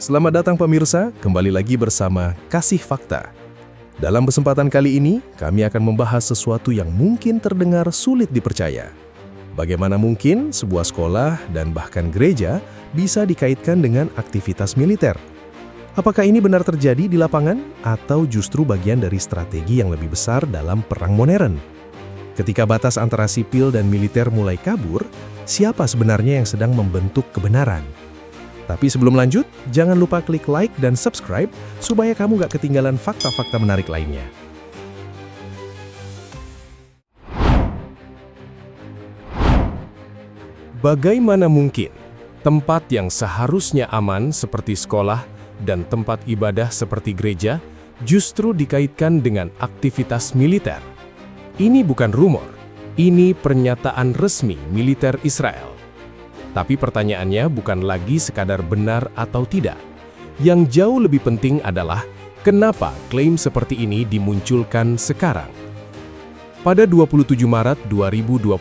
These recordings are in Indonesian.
Selamat datang pemirsa, kembali lagi bersama Kasih Fakta. Dalam kesempatan kali ini, kami akan membahas sesuatu yang mungkin terdengar sulit dipercaya. Bagaimana mungkin sebuah sekolah dan bahkan gereja bisa dikaitkan dengan aktivitas militer? Apakah ini benar terjadi di lapangan atau justru bagian dari strategi yang lebih besar dalam perang modern? Ketika batas antara sipil dan militer mulai kabur, siapa sebenarnya yang sedang membentuk kebenaran? Tapi sebelum lanjut, jangan lupa klik like dan subscribe supaya kamu gak ketinggalan fakta-fakta menarik lainnya. Bagaimana mungkin tempat yang seharusnya aman seperti sekolah dan tempat ibadah seperti gereja justru dikaitkan dengan aktivitas militer? Ini bukan rumor, ini pernyataan resmi militer Israel. Tapi pertanyaannya bukan lagi sekadar benar atau tidak. Yang jauh lebih penting adalah kenapa klaim seperti ini dimunculkan sekarang. Pada 27 Maret 2026,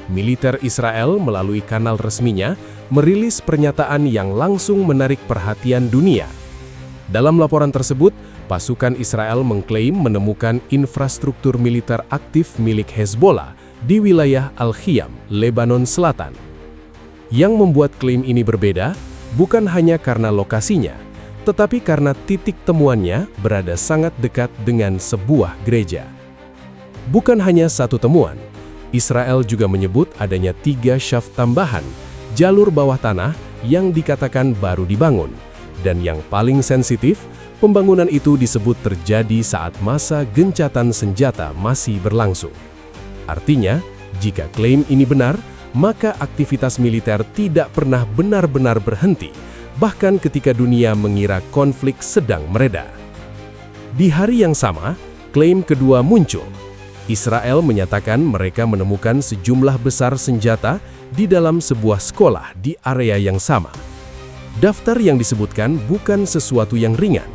militer Israel melalui kanal resminya merilis pernyataan yang langsung menarik perhatian dunia. Dalam laporan tersebut, pasukan Israel mengklaim menemukan infrastruktur militer aktif milik Hezbollah di wilayah Al-Khiyam, Lebanon Selatan. Yang membuat klaim ini berbeda bukan hanya karena lokasinya, tetapi karena titik temuannya berada sangat dekat dengan sebuah gereja. Bukan hanya satu temuan, Israel juga menyebut adanya 3 syaf tambahan, jalur bawah tanah yang dikatakan baru dibangun. Dan yang paling sensitif, pembangunan itu disebut terjadi saat masa gencatan senjata masih berlangsung. Artinya, jika klaim ini benar, maka aktivitas militer tidak pernah benar-benar berhenti, bahkan ketika dunia mengira konflik sedang mereda. Di hari yang sama, klaim kedua muncul. Israel menyatakan mereka menemukan sejumlah besar senjata di dalam sebuah sekolah di area yang sama. Daftar yang disebutkan bukan sesuatu yang ringan.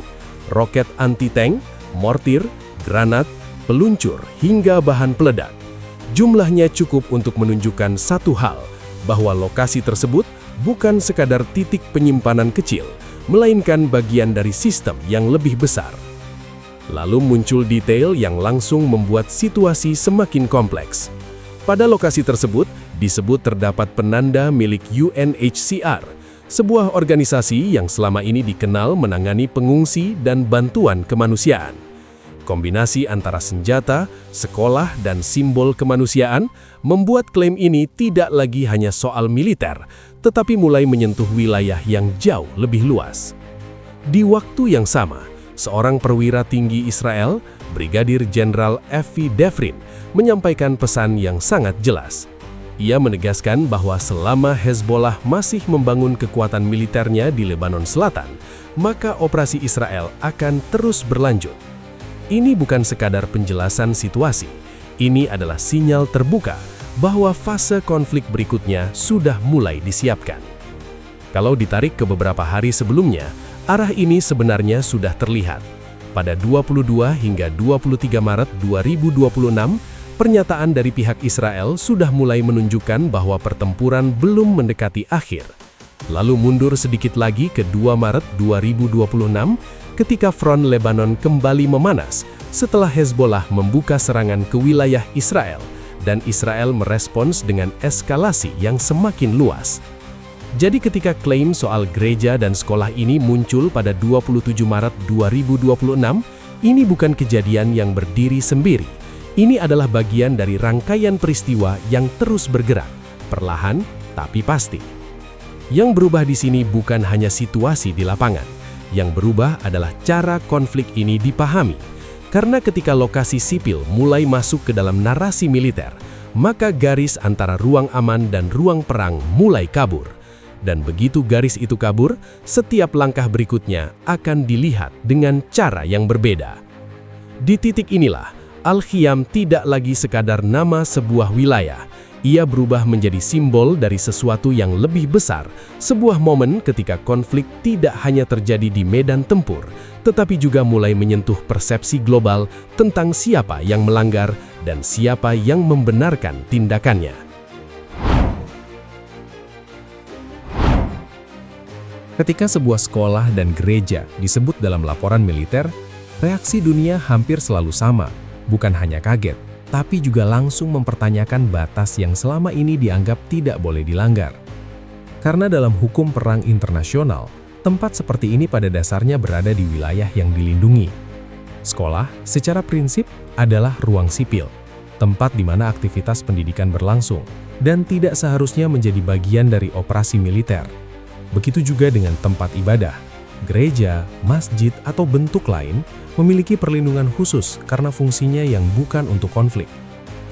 Roket anti-tank, mortir, granat, peluncur, hingga bahan peledak. Jumlahnya cukup untuk menunjukkan satu hal, bahwa lokasi tersebut bukan sekadar titik penyimpanan kecil, melainkan bagian dari sistem yang lebih besar. Lalu muncul detail yang langsung membuat situasi semakin kompleks. Pada lokasi tersebut, disebut terdapat penanda milik UNHCR, sebuah organisasi yang selama ini dikenal menangani pengungsi dan bantuan kemanusiaan. Kombinasi antara senjata, sekolah, dan simbol kemanusiaan membuat klaim ini tidak lagi hanya soal militer, tetapi mulai menyentuh wilayah yang jauh lebih luas. Di waktu yang sama, seorang perwira tinggi Israel, Brigadir Jenderal Evi Devrin, menyampaikan pesan yang sangat jelas. Ia menegaskan bahwa selama Hezbollah masih membangun kekuatan militernya di Lebanon Selatan, maka operasi Israel akan terus berlanjut. Ini bukan sekadar penjelasan situasi, ini adalah sinyal terbuka bahwa fase konflik berikutnya sudah mulai disiapkan. Kalau ditarik ke beberapa hari sebelumnya, arah ini sebenarnya sudah terlihat. Pada 22 hingga 23 Maret 2026, pernyataan dari pihak Israel sudah mulai menunjukkan bahwa pertempuran belum mendekati akhir. Lalu mundur sedikit lagi ke 2 Maret 2026, ketika front Lebanon kembali memanas setelah Hezbollah membuka serangan ke wilayah Israel dan Israel merespons dengan eskalasi yang semakin luas. Jadi ketika klaim soal gereja dan sekolah ini muncul pada 27 Maret 2026, ini bukan kejadian yang berdiri sendiri. Ini adalah bagian dari rangkaian peristiwa yang terus bergerak, perlahan tapi pasti. Yang berubah di sini bukan hanya situasi di lapangan. Yang berubah adalah cara konflik ini dipahami. Karena ketika lokasi sipil mulai masuk ke dalam narasi militer, maka garis antara ruang aman dan ruang perang mulai kabur. Dan begitu garis itu kabur, setiap langkah berikutnya akan dilihat dengan cara yang berbeda. Di titik inilah, Al-Khiyam tidak lagi sekadar nama sebuah wilayah. Ia berubah menjadi simbol dari sesuatu yang lebih besar, sebuah momen ketika konflik tidak hanya terjadi di medan tempur, tetapi juga mulai menyentuh persepsi global tentang siapa yang melanggar dan siapa yang membenarkan tindakannya. Ketika sebuah sekolah dan gereja disebut dalam laporan militer, reaksi dunia hampir selalu sama, bukan hanya kaget, tapi juga langsung mempertanyakan batas yang selama ini dianggap tidak boleh dilanggar. Karena dalam hukum perang internasional, tempat seperti ini pada dasarnya berada di wilayah yang dilindungi. Sekolah, secara prinsip, adalah ruang sipil, tempat di mana aktivitas pendidikan berlangsung, dan tidak seharusnya menjadi bagian dari operasi militer. Begitu juga dengan tempat ibadah, gereja, masjid, atau bentuk lain memiliki perlindungan khusus karena fungsinya yang bukan untuk konflik.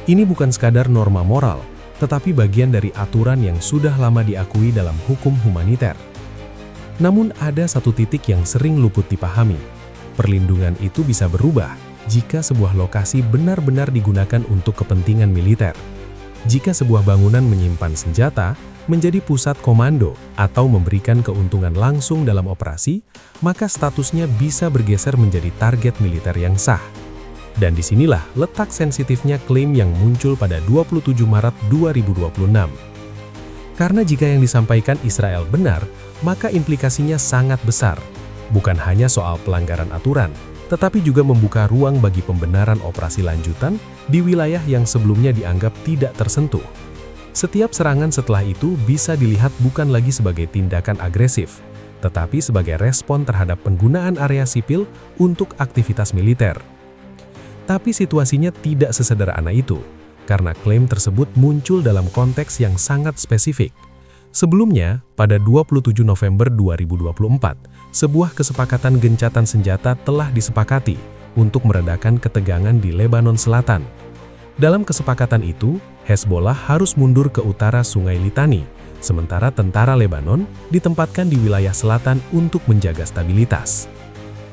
Ini bukan sekadar norma moral, tetapi bagian dari aturan yang sudah lama diakui dalam hukum humaniter. Namun ada satu titik yang sering luput dipahami. Perlindungan itu bisa berubah jika sebuah lokasi benar-benar digunakan untuk kepentingan militer. Jika sebuah bangunan menyimpan senjata, menjadi pusat komando, atau memberikan keuntungan langsung dalam operasi, maka statusnya bisa bergeser menjadi target militer yang sah. Dan disinilah letak sensitifnya klaim yang muncul pada 27 Maret 2026. Karena jika yang disampaikan Israel benar, maka implikasinya sangat besar. Bukan hanya soal pelanggaran aturan, tetapi juga membuka ruang bagi pembenaran operasi lanjutan di wilayah yang sebelumnya dianggap tidak tersentuh. Setiap serangan setelah itu bisa dilihat bukan lagi sebagai tindakan agresif, tetapi sebagai respon terhadap penggunaan area sipil untuk aktivitas militer. Tapi situasinya tidak sesederhana itu, karena klaim tersebut muncul dalam konteks yang sangat spesifik. Sebelumnya, pada 27 November 2024, sebuah kesepakatan gencatan senjata telah disepakati untuk meredakan ketegangan di Lebanon Selatan. Dalam kesepakatan itu, Hezbollah harus mundur ke utara Sungai Litani, sementara tentara Lebanon ditempatkan di wilayah selatan untuk menjaga stabilitas.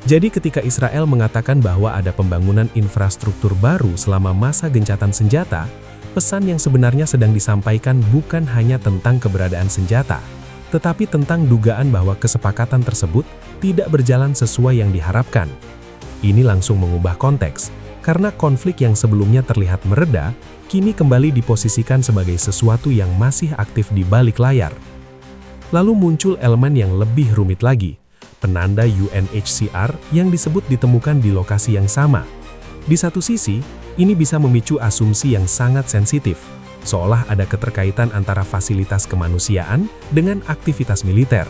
Jadi ketika Israel mengatakan bahwa ada pembangunan infrastruktur baru selama masa gencatan senjata, pesan yang sebenarnya sedang disampaikan bukan hanya tentang keberadaan senjata, tetapi tentang dugaan bahwa kesepakatan tersebut tidak berjalan sesuai yang diharapkan. Ini langsung mengubah konteks, karena konflik yang sebelumnya terlihat mereda, kini kembali diposisikan sebagai sesuatu yang masih aktif di balik layar. Lalu muncul elemen yang lebih rumit lagi, penanda UNHCR yang disebut ditemukan di lokasi yang sama. Di satu sisi, ini bisa memicu asumsi yang sangat sensitif, seolah ada keterkaitan antara fasilitas kemanusiaan dengan aktivitas militer.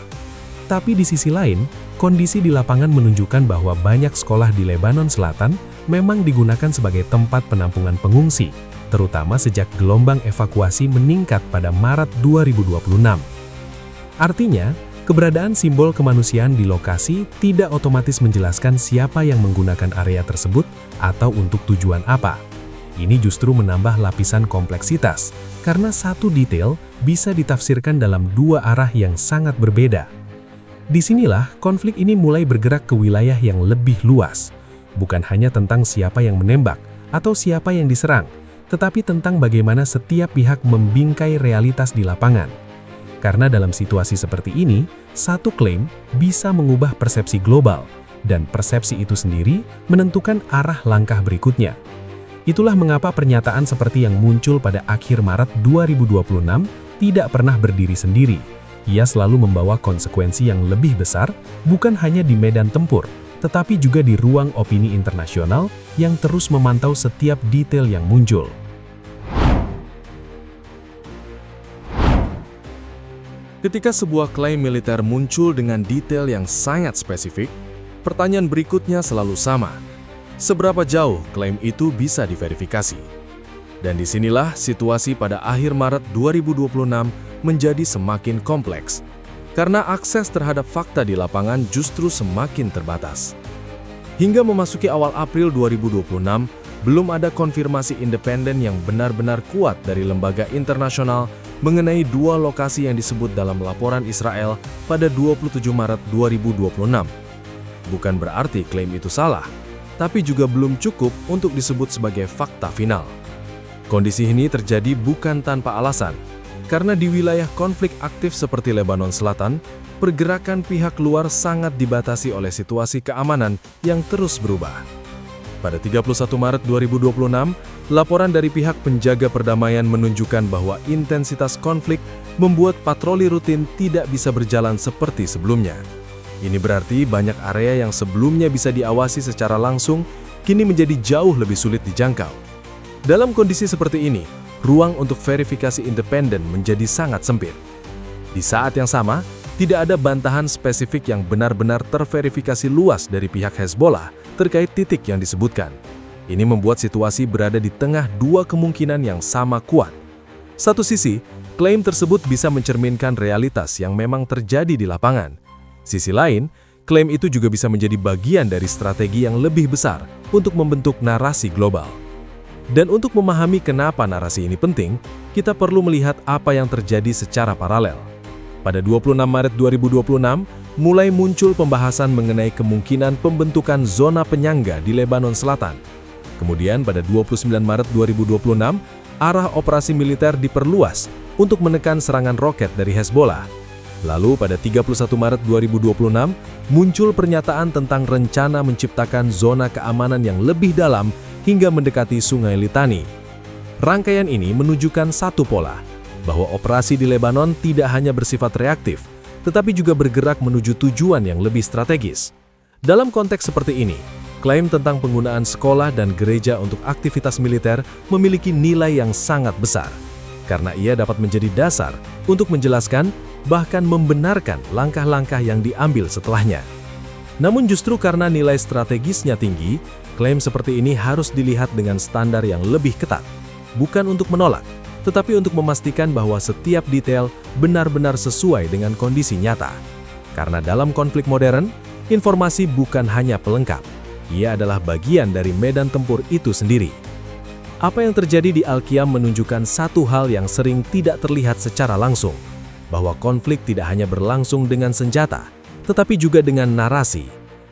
Tapi di sisi lain, kondisi di lapangan menunjukkan bahwa banyak sekolah di Lebanon Selatan memang digunakan sebagai tempat penampungan pengungsi, terutama sejak gelombang evakuasi meningkat pada Maret 2026. Artinya, keberadaan simbol kemanusiaan di lokasi tidak otomatis menjelaskan siapa yang menggunakan area tersebut atau untuk tujuan apa. Ini justru menambah lapisan kompleksitas, karena satu detail bisa ditafsirkan dalam dua arah yang sangat berbeda. Disinilah konflik ini mulai bergerak ke wilayah yang lebih luas, bukan hanya tentang siapa yang menembak atau siapa yang diserang, tetapi tentang bagaimana setiap pihak membingkai realitas di lapangan. Karena dalam situasi seperti ini, satu klaim bisa mengubah persepsi global, dan persepsi itu sendiri menentukan arah langkah berikutnya. Itulah mengapa pernyataan seperti yang muncul pada akhir Maret 2026 tidak pernah berdiri sendiri. Ia selalu membawa konsekuensi yang lebih besar, bukan hanya di medan tempur, tetapi juga di ruang opini internasional yang terus memantau setiap detail yang muncul. Ketika sebuah klaim militer muncul dengan detail yang sangat spesifik, pertanyaan berikutnya selalu sama. Seberapa jauh klaim itu bisa diverifikasi? Dan disinilah situasi pada akhir Maret 2026 menjadi semakin kompleks, karena akses terhadap fakta di lapangan justru semakin terbatas. Hingga memasuki awal April 2026, belum ada konfirmasi independen yang benar-benar kuat dari lembaga internasional mengenai dua lokasi yang disebut dalam laporan Israel pada 27 Maret 2026. Bukan berarti klaim itu salah, tapi juga belum cukup untuk disebut sebagai fakta final. Kondisi ini terjadi bukan tanpa alasan, karena di wilayah konflik aktif seperti Lebanon Selatan, pergerakan pihak luar sangat dibatasi oleh situasi keamanan yang terus berubah. Pada 31 Maret 2026, Laporan dari pihak penjaga perdamaian menunjukkan bahwa intensitas konflik membuat patroli rutin tidak bisa berjalan seperti sebelumnya. Ini berarti banyak area yang sebelumnya bisa diawasi secara langsung, kini menjadi jauh lebih sulit dijangkau. Dalam kondisi seperti ini, ruang untuk verifikasi independen menjadi sangat sempit. Di saat yang sama, tidak ada bantahan spesifik yang benar-benar terverifikasi luas dari pihak Hezbollah terkait titik yang disebutkan. Ini membuat situasi berada di tengah dua kemungkinan yang sama kuat. Satu sisi, klaim tersebut bisa mencerminkan realitas yang memang terjadi di lapangan. Sisi lain, klaim itu juga bisa menjadi bagian dari strategi yang lebih besar untuk membentuk narasi global. Dan untuk memahami kenapa narasi ini penting, kita perlu melihat apa yang terjadi secara paralel. Pada 26 Maret 2026, mulai muncul pembahasan mengenai kemungkinan pembentukan zona penyangga di Lebanon Selatan. Kemudian pada 29 Maret 2026, arah operasi militer diperluas untuk menekan serangan roket dari Hezbollah. Lalu pada 31 Maret 2026, muncul pernyataan tentang rencana menciptakan zona keamanan yang lebih dalam hingga mendekati Sungai Litani. Rangkaian ini menunjukkan satu pola, bahwa operasi di Lebanon tidak hanya bersifat reaktif, tetapi juga bergerak menuju tujuan yang lebih strategis. Dalam konteks seperti ini, klaim tentang penggunaan sekolah dan gereja untuk aktivitas militer memiliki nilai yang sangat besar, karena ia dapat menjadi dasar untuk menjelaskan bahkan membenarkan langkah-langkah yang diambil setelahnya. Namun justru karena nilai strategisnya tinggi, klaim seperti ini harus dilihat dengan standar yang lebih ketat, bukan untuk menolak, tetapi untuk memastikan bahwa setiap detail benar-benar sesuai dengan kondisi nyata. Karena dalam konflik modern, informasi bukan hanya pelengkap, ia adalah bagian dari medan tempur itu sendiri. Apa yang terjadi di Al-Qiyam menunjukkan satu hal yang sering tidak terlihat secara langsung, bahwa konflik tidak hanya berlangsung dengan senjata, tetapi juga dengan narasi.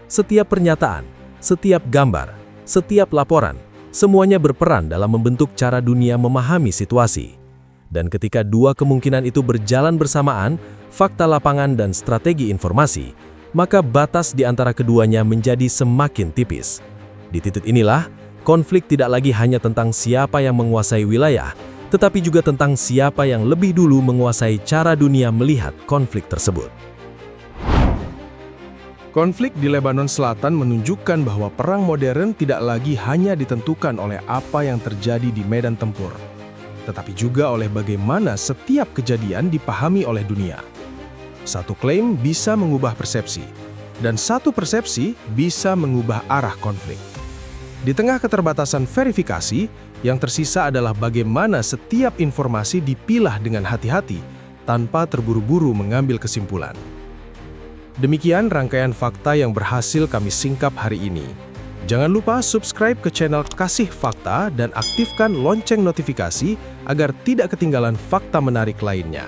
Setiap pernyataan, setiap gambar, setiap laporan, semuanya berperan dalam membentuk cara dunia memahami situasi. Dan ketika dua kemungkinan itu berjalan bersamaan, fakta lapangan dan strategi informasi, maka batas di antara keduanya menjadi semakin tipis. Di titik inilah, konflik tidak lagi hanya tentang siapa yang menguasai wilayah, tetapi juga tentang siapa yang lebih dulu menguasai cara dunia melihat konflik tersebut. Konflik di Lebanon Selatan menunjukkan bahwa perang modern tidak lagi hanya ditentukan oleh apa yang terjadi di medan tempur, tetapi juga oleh bagaimana setiap kejadian dipahami oleh dunia. Satu klaim bisa mengubah persepsi, dan satu persepsi bisa mengubah arah konflik. Di tengah keterbatasan verifikasi, yang tersisa adalah bagaimana setiap informasi dipilah dengan hati-hati tanpa terburu-buru mengambil kesimpulan. Demikian rangkaian fakta yang berhasil kami singkap hari ini. Jangan lupa subscribe ke channel Kasih Fakta dan aktifkan lonceng notifikasi agar tidak ketinggalan fakta menarik lainnya.